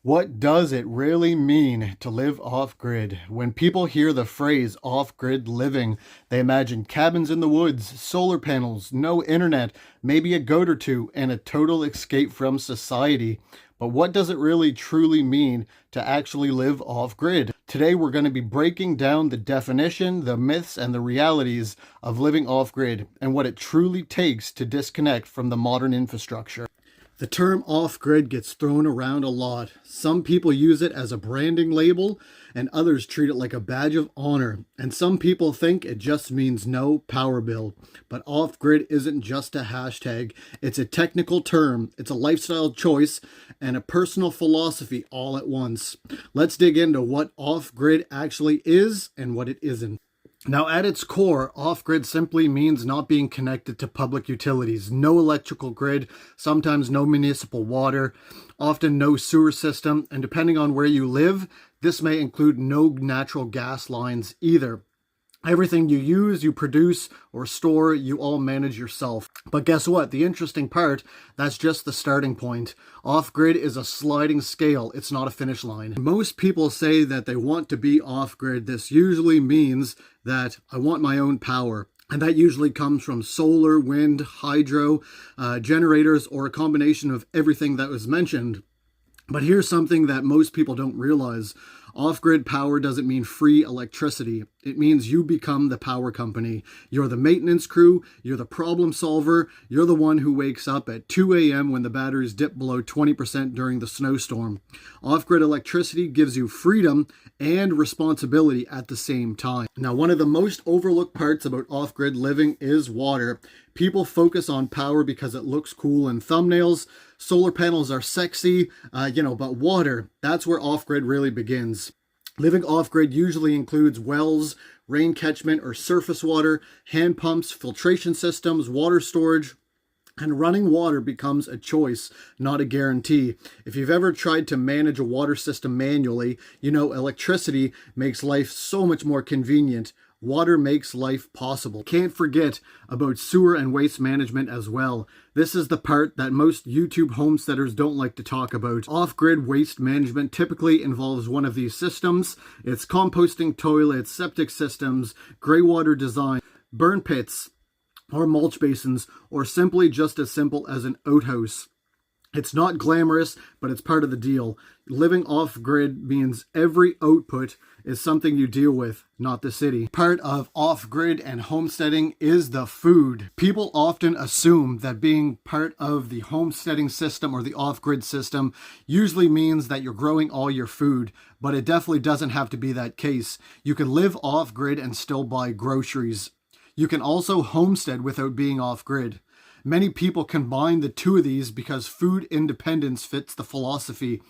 What does it really mean to live off-grid? When people hear the phrase off-grid living, they imagine cabins in the woods, solar panels, no internet, maybe a goat or two, and a total escape from society. But what does it really truly mean to actually live off-grid? Today we're going to be breaking down the definition, the myths, and the realities of living off-grid and what it truly takes to disconnect from the modern infrastructure. The term off-grid gets thrown around a lot. Some people use it as a branding label, and others treat it like a badge of honor. And some people think it just means no power bill. But off-grid isn't just a hashtag. It's a technical term, it's a lifestyle choice, and a personal philosophy all at once. Let's dig into what off-grid actually is and what it isn't. Now, at its core, off-grid simply means not being connected to public utilities. No electrical grid, sometimes no municipal water, often no sewer system, and depending on where you live, this may include no natural gas lines either. Everything you use, you produce, or store, you all manage yourself. But guess what? The interesting part, that's just the starting point. Off-grid is a sliding scale. It's not a finish line. Most people say that they want to be off-grid. This usually means that I want my own power. And that usually comes from solar, wind, hydro, generators, or a combination of everything that was mentioned. But here's something that most people don't realize. Off-grid power doesn't mean free electricity. It means you become the power company. You're the maintenance crew, you're the problem solver, you're the one who wakes up at 2 a.m. when the batteries dip below 20% during the snowstorm. Off-grid electricity gives you freedom and responsibility at the same time. Now, one of the most overlooked parts about off-grid living is water. People focus on power because it looks cool in thumbnails. Solar panels are sexy, but water, that's where off-grid really begins. Living off-grid usually includes wells, rain catchment or surface water, hand pumps, filtration systems, water storage, and running water becomes a choice, not a guarantee. If you've ever tried to manage a water system manually, you know electricity makes life so much more convenient. Water makes life possible. Can't forget about sewer and waste management as well. This is the part that most YouTube homesteaders don't like to talk about. Off-grid waste management typically involves one of these systems. It's composting toilets, septic systems, gray water design, burn pits, or mulch basins, or simply just as simple as an outhouse. It's not glamorous, but it's part of the deal. Living off-grid means every output is something you deal with, not the city. Part of off-grid and homesteading is the food. People often assume that being part of the homesteading system or the off-grid system usually means that you're growing all your food, but it definitely doesn't have to be that case. You can live off-grid and still buy groceries. You can also homestead without being off-grid. Many people combine the two of these because food independence fits the philosophy.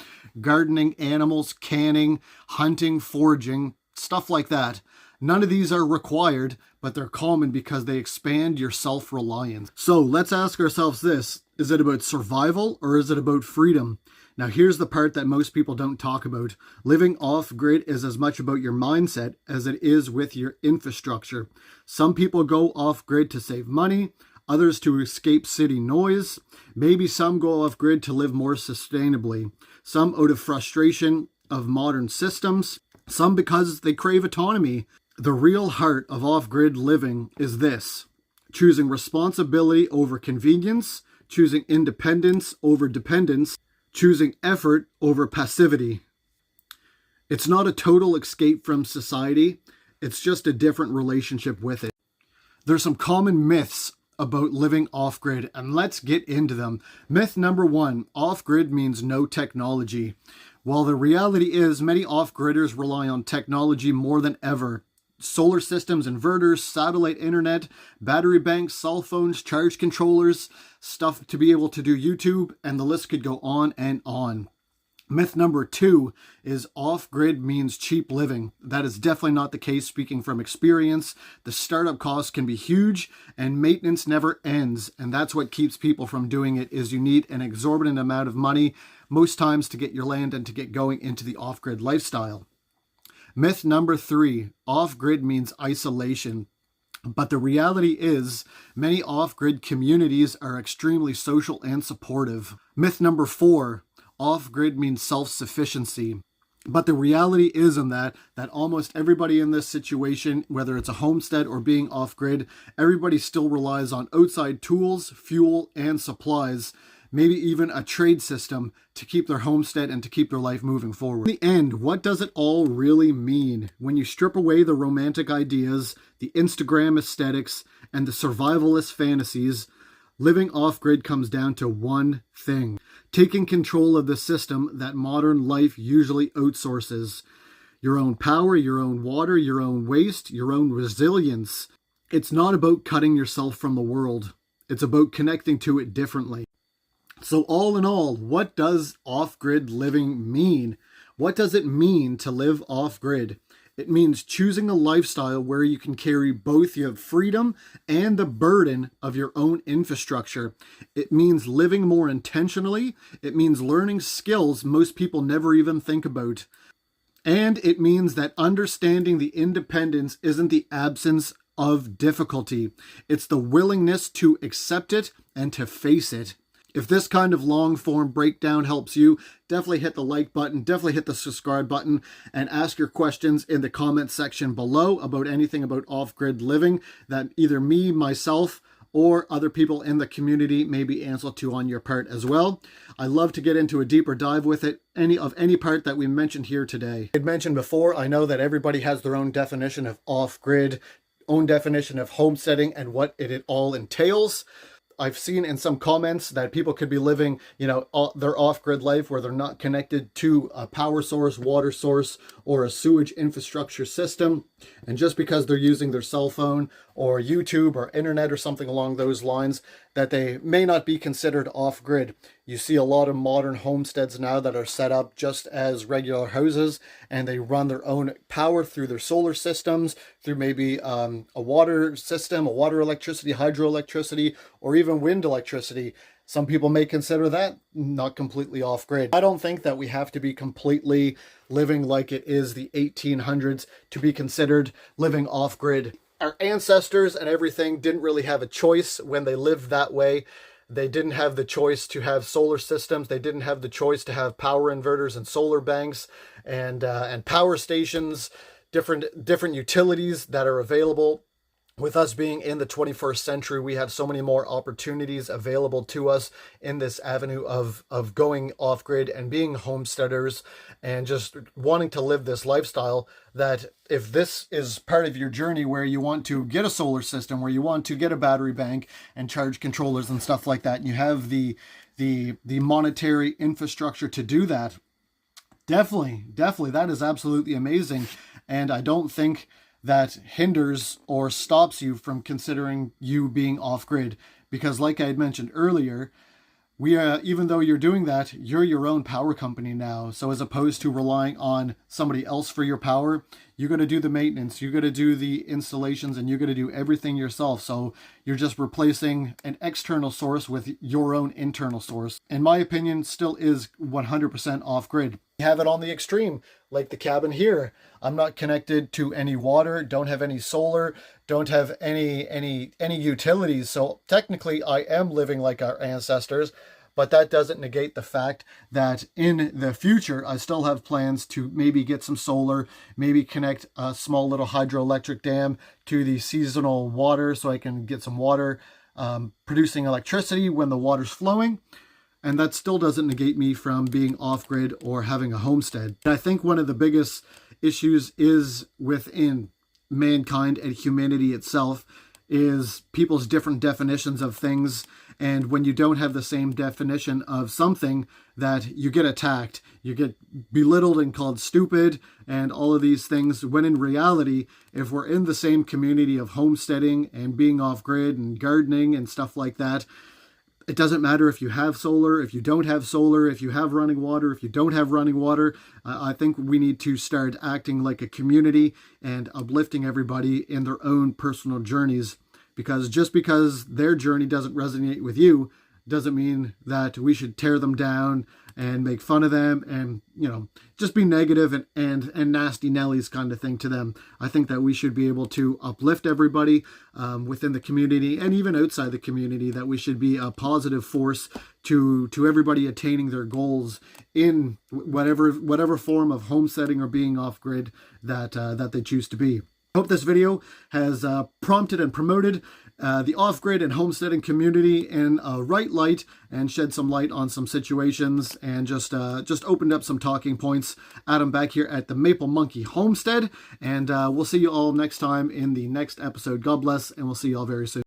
Gardening, animals, canning, hunting, foraging, stuff like that. None of these are required, but they're common because they expand your self-reliance. So let's ask ourselves this. Is it about survival or is it about freedom? Now here's the part that most people don't talk about. Living off-grid is as much about your mindset as it is with your infrastructure. Some people go off-grid to save money, others to escape city noise. Maybe some go off-grid to live more sustainably. Some out of frustration of modern systems. Some because they crave autonomy. The real heart of off-grid living is this: choosing responsibility over convenience, choosing independence over dependence, choosing effort over passivity. It's not a total escape from society. It's just a different relationship with it. There's some common myths about living off-grid, and let's get into them. Myth number 1, off-grid means no technology. While the reality is many off-gridders rely on technology more than ever. Solar systems, inverters, satellite internet, battery banks, cell phones, charge controllers, stuff to be able to do YouTube, and the list could go on and on. Myth number 2 is off-grid means cheap living. That is definitely not the case, speaking from experience. The startup costs can be huge and maintenance never ends. And that's what keeps people from doing it, is you need an exorbitant amount of money most times to get your land and to get going into the off-grid lifestyle. Myth number 3, off-grid means isolation. But the reality is many off-grid communities are extremely social and supportive. Myth number 4, off-grid means self-sufficiency. But the reality is in that almost everybody in this situation, whether it's a homestead or being off-grid, everybody still relies on outside tools, fuel, and supplies, maybe even a trade system to keep their homestead and to keep their life moving forward. In the end, what does it all really mean when you strip away the romantic ideas, the Instagram aesthetics, and the survivalist fantasies? Living off-grid comes down to one thing: taking control of the system that modern life usually outsources. Your own power, your own water, your own waste, your own resilience. It's not about cutting yourself from the world. It's about connecting to it differently. So all in all, what does off-grid living mean? What does it mean to live off-grid? It means choosing a lifestyle where you can carry both your freedom and the burden of your own infrastructure. It means living more intentionally. It means learning skills most people never even think about. And it means that understanding the independence isn't the absence of difficulty. It's the willingness to accept it and to face it. If this kind of long-form breakdown helps you, definitely hit the like button, definitely hit the subscribe button, and ask your questions in the comment section below about anything about off-grid living that either me, myself, or other people in the community may be answered to on your part as well. I love to get into a deeper dive with it, any part that we mentioned here today. I mentioned before, I know that everybody has their own definition of off-grid, own definition of homesteading, and what it all entails. I've seen in some comments that people could be living, their off-grid life where they're not connected to a power source, water source, or a sewage infrastructure system. And just because they're using their cell phone or YouTube or internet or something along those lines, that they may not be considered off-grid. You see a lot of modern homesteads now that are set up just as regular houses, and they run their own power through their solar systems, through maybe a water system, a water electricity, hydroelectricity, or even wind electricity. Some people may consider that not completely off-grid. I don't think that we have to be completely living like it is the 1800s to be considered living off-grid. Our ancestors and everything didn't really have a choice when they lived that way. They didn't have the choice to have solar systems. They didn't have the choice to have power inverters and solar banks and power stations, different utilities that are available. With us being in the 21st century, we have so many more opportunities available to us in this avenue of going off-grid and being homesteaders and just wanting to live this lifestyle, that if this is part of your journey where you want to get a solar system, where you want to get a battery bank and charge controllers and stuff like that, and you have the monetary infrastructure to do that, definitely, that is absolutely amazing. And I don't think that hinders or stops you from considering you being off-grid, because like I had mentioned earlier, even though you're doing that, you're your own power company now. So as opposed to relying on somebody else for your power, you're going to do the maintenance, you're going to do the installations, and you're going to do everything yourself. So you're just replacing an external source with your own internal source. In my opinion, still is 100% off-grid. You have it on the extreme, like the cabin here. I'm not connected to any water, don't have any solar, don't have any utilities. So technically I am living like our ancestors, but that doesn't negate the fact that in the future, I still have plans to maybe get some solar, maybe connect a small little hydroelectric dam to the seasonal water so I can get some water producing electricity when the water's flowing. And that still doesn't negate me from being off-grid or having a homestead. And I think one of the biggest issues is within mankind and humanity itself is people's different definitions of things. And when you don't have the same definition of something, that you get attacked, you get belittled and called stupid and all of these things, when in reality, if we're in the same community of homesteading and being off-grid and gardening and stuff like that, it doesn't matter if you have solar, if you don't have solar, if you have running water, if you don't have running water. I think we need to start acting like a community and uplifting everybody in their own personal journeys, because just because their journey doesn't resonate with you doesn't mean that we should tear them down and make fun of them and, just be negative and nasty Nellies kind of thing to them. I think that we should be able to uplift everybody within the community and even outside the community, that we should be a positive force to everybody attaining their goals in whatever form of homesteading or being off-grid that they choose to be. I hope this video has prompted and promoted the off-grid and homesteading community in a right light, and shed some light on some situations, and just opened up some talking points. Adam back here at the Maple Monkey Homestead, and we'll see you all next time in the next episode. God bless, and we'll see you all very soon.